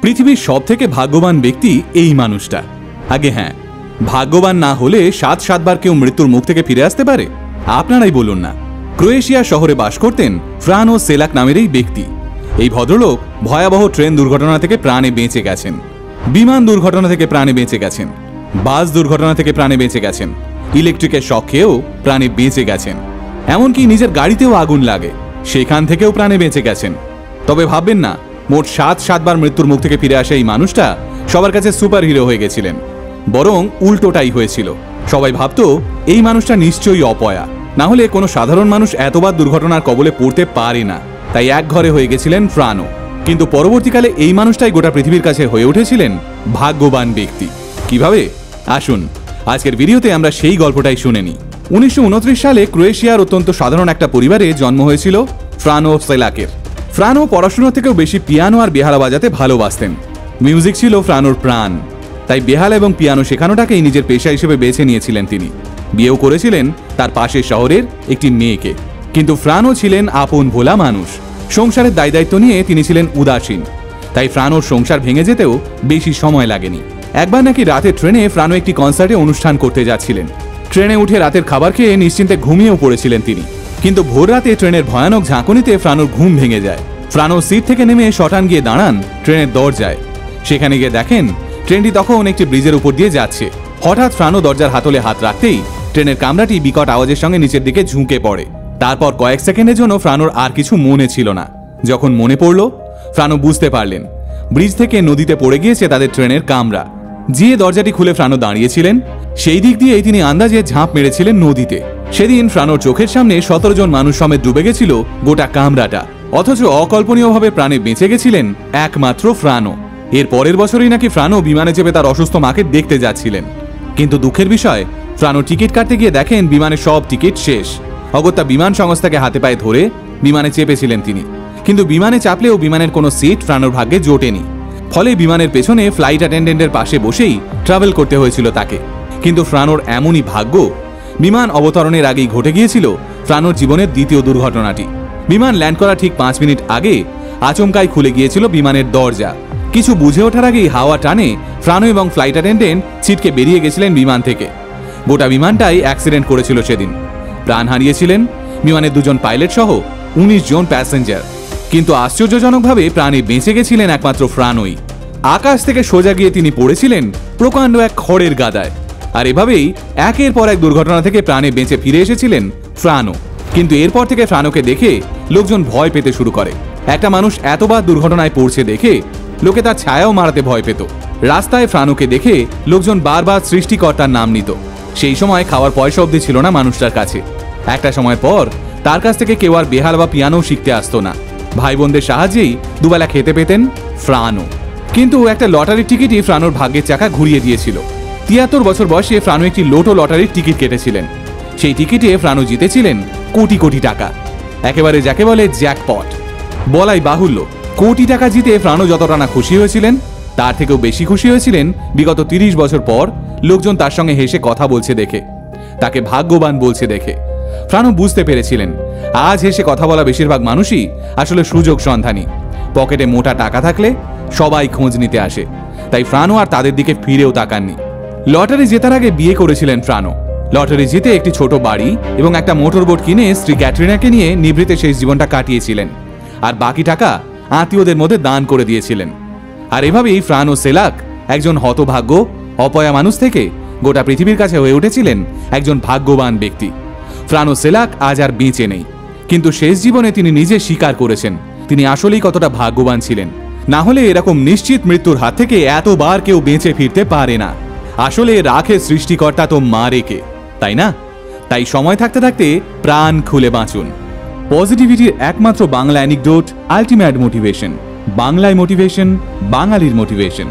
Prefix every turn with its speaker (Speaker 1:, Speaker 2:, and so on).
Speaker 1: পৃথিবীর সবথেকে ভাগ্যবান ব্যক্তি এই মানুষটা। আগে হ্যাঁ, ভাগ্যবান না হলে 7-7বার কেউ মৃত্যুর মুখ থেকে ফিরে আসতে পারে? আপনারাই বলুন না। ক্রোয়েশিয়া শহরে বাস করতেন ফ্রানো সেলাক নামের এই ব্যক্তি। এই ভদ্রলোক ভয়াবহ ট্রেন দুর্ঘটনা থেকে প্রাণে বেঁচে গেছেন, বিমান দুর্ঘটনা থেকে প্রাণে বেঁচে গেছেন, বাস দুর্ঘটনা থেকে প্রাণে বেঁচে গেছেন, ইলেকট্রিকের শক খেয়েও প্রাণে বেঁচে গেছেন, এমনকি নিজের গাড়িতেও আগুন লাগে সেখান থেকেও প্রাণে বেঁচে গেছেন। তবে ভাববেন না, মোট 7-7বার মৃত্যুর মুখ থেকে ফিরে আসা এই মানুষটা সবার কাছে সুপার হিরো হয়ে গেছিলেন। বরং উল্টোটাই হয়েছিল। সবাই ভাবত এই মানুষটা নিশ্চয়ই অপয়া, না হলে কোনো সাধারণ মানুষ এতবার দুর্ঘটনার কবলে পড়তে পারে না। তাই এক ঘরে হয়ে গেছিলেন ফ্রানো। কিন্তু পরবর্তীকালে এই মানুষটাই গোটা পৃথিবীর কাছে হয়ে উঠেছিলেন ভাগ্যবান ব্যক্তি। কিভাবে? আসুন আজকের ভিডিওতে আমরা সেই গল্পটাই শুনে নিই। 1929 সালে ক্রোয়েশিয়ার অত্যন্ত সাধারণ একটা পরিবারে জন্ম হয়েছিল ফ্রানো সেলাকের। ফ্রানো পড়াশোনার থেকেও বেশি পিয়ানো আর বেহালা বাজাতে ভালোবাসতেন। মিউজিক ছিল ফ্রানোর প্রাণ। তাই বেহালা এবং পিয়ানো শেখানোটাকেই নিজের পেশা হিসেবে বেছে নিয়েছিলেন তিনি। বিয়েও করেছিলেন তার পাশের শহরের একটি মেয়েকে। কিন্তু ফ্রানো ছিলেন আপন ভোলা মানুষ। সংসারের দায়িত্ব নিয়ে তিনি ছিলেন উদাসীন। তাই ফ্রানোর সংসার ভেঙে যেতেও বেশি সময় লাগেনি। একবার নাকি রাতের ট্রেনে ফ্রানো একটি কনসার্টে অনুষ্ঠান করতে যাচ্ছিলেন। ট্রেনে উঠে রাতের খাবার খেয়ে নিশ্চিন্তে ঘুমিয়েও পড়েছিলেন তিনি। কিন্তু ভোর রাতে ট্রেনের ভয়ানক ঝাঁকুনিতে ফ্রানোর ঘুম ভেঙে যায়। ফ্রানো সিট থেকে নেমে শটান গিয়ে দাঁড়ান ট্রেনের দরজায়। সেখানে গিয়ে দেখেন ট্রেনটি তখন একটি ব্রিজের উপর দিয়ে যাচ্ছে। হঠাৎ ফ্রানো দরজার হাতলে হাত রাখতেই ট্রেনের কামরাটি বিকট আওয়াজের সঙ্গে নিচের দিকে ঝুঁকে পড়ে। তারপর কয়েক সেকেন্ডের জন্য ফ্রানোর আর কিছু মনে ছিল না। যখন মনে পড়ল, ফ্রানো বুঝতে পারলেন ব্রিজ থেকে নদীতে পড়ে গিয়েছে তাদের ট্রেনের কামরা। যে দরজাটি খুলে ফ্রানো দাঁড়িয়েছিলেন সেই দিক দিয়েই তিনি আন্দাজে ঝাঁপ মেরেছিলেন নদীতে। সেদিন ফ্রানোর চোখের সামনে 17 জন মানুষ সমেত ডুবে গেছিল গোটা কামরাটা। অথচ অকল্পনীয়ভাবে প্রাণে বেঁচে গেছিলেন একমাত্র ফ্রানো। এর পরের বছরই নাকি ফ্রানো বিমানে চেপে তার অসুস্থ মাকে দেখতে যাচ্ছিলেন। কিন্তু দুঃখের বিষয়, ফ্রানো টিকিট কাটতে গিয়ে দেখেন বিমানের সব টিকিট শেষ। অগত্যা বিমান সংস্থাকে হাতে পায়ে ধরে বিমানে চেপেছিলেন তিনি। কিন্তু বিমানে চাপলেও বিমানের কোনো সিট ফ্রানোর ভাগ্যে জোটেনি। ফলে বিমানের পেছনে ফ্লাইট অ্যাটেন্ডেন্টের পাশে বসেই ট্রাভেল করতে হয়েছিল তাকে। কিন্তু ফ্রানোর এমনই ভাগ্য, বিমান অবতরণের আগেই ঘটে গিয়েছিল ফ্রানোর জীবনের দ্বিতীয় দুর্ঘটনাটি। বিমান ল্যান্ড করা ঠিক 5 মিনিট আগে আচমকাই খুলে গিয়েছিল বিমানের দরজা। কিছু বুঝে ওঠার আগেই হাওয়া টানে ফ্রানো এবং ফ্লাইট অ্যাটেন্ডেন্ট ছিটকে বেরিয়ে গেছিলেন বিমান থেকে। গোটা বিমানটাই অ্যাক্সিডেন্ট করেছিল সেদিন। প্রাণ হারিয়েছিলেন বিমানের 2 জন পাইলট সহ 19 জন প্যাসেঞ্জার। কিন্তু আশ্চর্যজনকভাবে প্রাণে বেঁচে গেছিলেন একমাত্র ফ্রানোই। আকাশ থেকে সোজা গিয়ে তিনি পড়েছিলেন প্রকাণ্ড এক খড়ের গাদায়। আর এভাবেই একের পর এক দুর্ঘটনা থেকে প্রাণে বেঁচে ফিরে এসেছিলেন ফ্রানো। কিন্তু এরপর থেকে ফ্রানোকে দেখে লোকজন ভয় পেতে শুরু করে। একটা মানুষ এতবার দুর্ঘটনায় পড়ছে দেখে লোকে তার ছায়াও মারাতে ভয় পেত। রাস্তায় ফ্রানোকে দেখে লোকজন বারবার সৃষ্টিকর্তার নাম নিত। সেই সময় খাওয়ার পয়সা অবধি ছিল না মানুষটার কাছে। একটা সময় পর তার কাছ থেকে কেউ আর বেহালা বা পিয়ানো শিখতে আসতো না। ভাই বোনদের সাহায্যেই দুবেলা খেতে পেতেন ফ্রানো। কিন্তু একটা লটারির টিকিটই ফ্রানোর ভাগ্যের চাকা ঘুরিয়ে দিয়েছিল। 73 বছর বয়সে ফ্রানো একটি লোটো লটারির টিকিট কেটেছিলেন। সেই টিকিটে ফ্রানো জিতেছিলেন কোটি কোটি টাকা। একেবারে যাকে বলে জ্যাকপট। বলাই বাহুল্য, কোটি টাকা জিতে ফ্রানো যতটা না খুশি হয়েছিলেন, তার থেকেও বেশি খুশি হয়েছিলেন বিগত 30 বছর পর লোকজন তার সঙ্গে হেসে কথা বলছে দেখে, তাকে ভাগ্যবান বলছে দেখে। ফ্রানো বুঝতে পেরেছিলেন আজ হেসে কথা বলা বেশিরভাগ মানুষই আসলে সুযোগ সন্ধানী। পকেটে মোটা টাকা থাকলে সবাই খোঁজ নিতে আসে। তাই ফ্রানো আর তাদের দিকে ফিরেও তাকাননি। লটারি জেতার আগে বিয়ে করেছিলেন ফ্রানো। লটারি জিতে একটি ছোট বাড়ি এবং একটা মোটরবোট কিনে স্ত্রী ক্যাটরিনাকে নিয়ে নিভৃতে শেষ জীবনটা কাটিয়েছিলেন। আর বাকি টাকা আত্মীয়দের মধ্যে দান করে দিয়েছিলেন। আর এভাবেই ফ্রানো সেলাক একজন হতভাগ্য অপয়া মানুষ থেকে গোটা পৃথিবীর কাছে হয়ে উঠেছিলেন একজন ভাগ্যবান ব্যক্তি। ফ্রানো সেলাক আজ আর বেঁচে নেই, কিন্তু শেষ জীবনে তিনি নিজে স্বীকার করেছেন তিনি আসলেই কতটা ভাগ্যবান ছিলেন। না হলে এরকম নিশ্চিত মৃত্যুর হাত থেকে এতবার কেউ বেঁচে ফিরতে পারে না। আসলে রাখে সৃষ্টিকর্তা তো মারে কে, তাই না? তাই সময় থাকতে থাকতে প্রাণ খুলে বাঁচুন। পজিটিভিটির একমাত্র বাংলা অ্যানিকডোট আলটিমেট মোটিভেশন। বাংলায় মোটিভেশন, বাঙালির মোটিভেশন।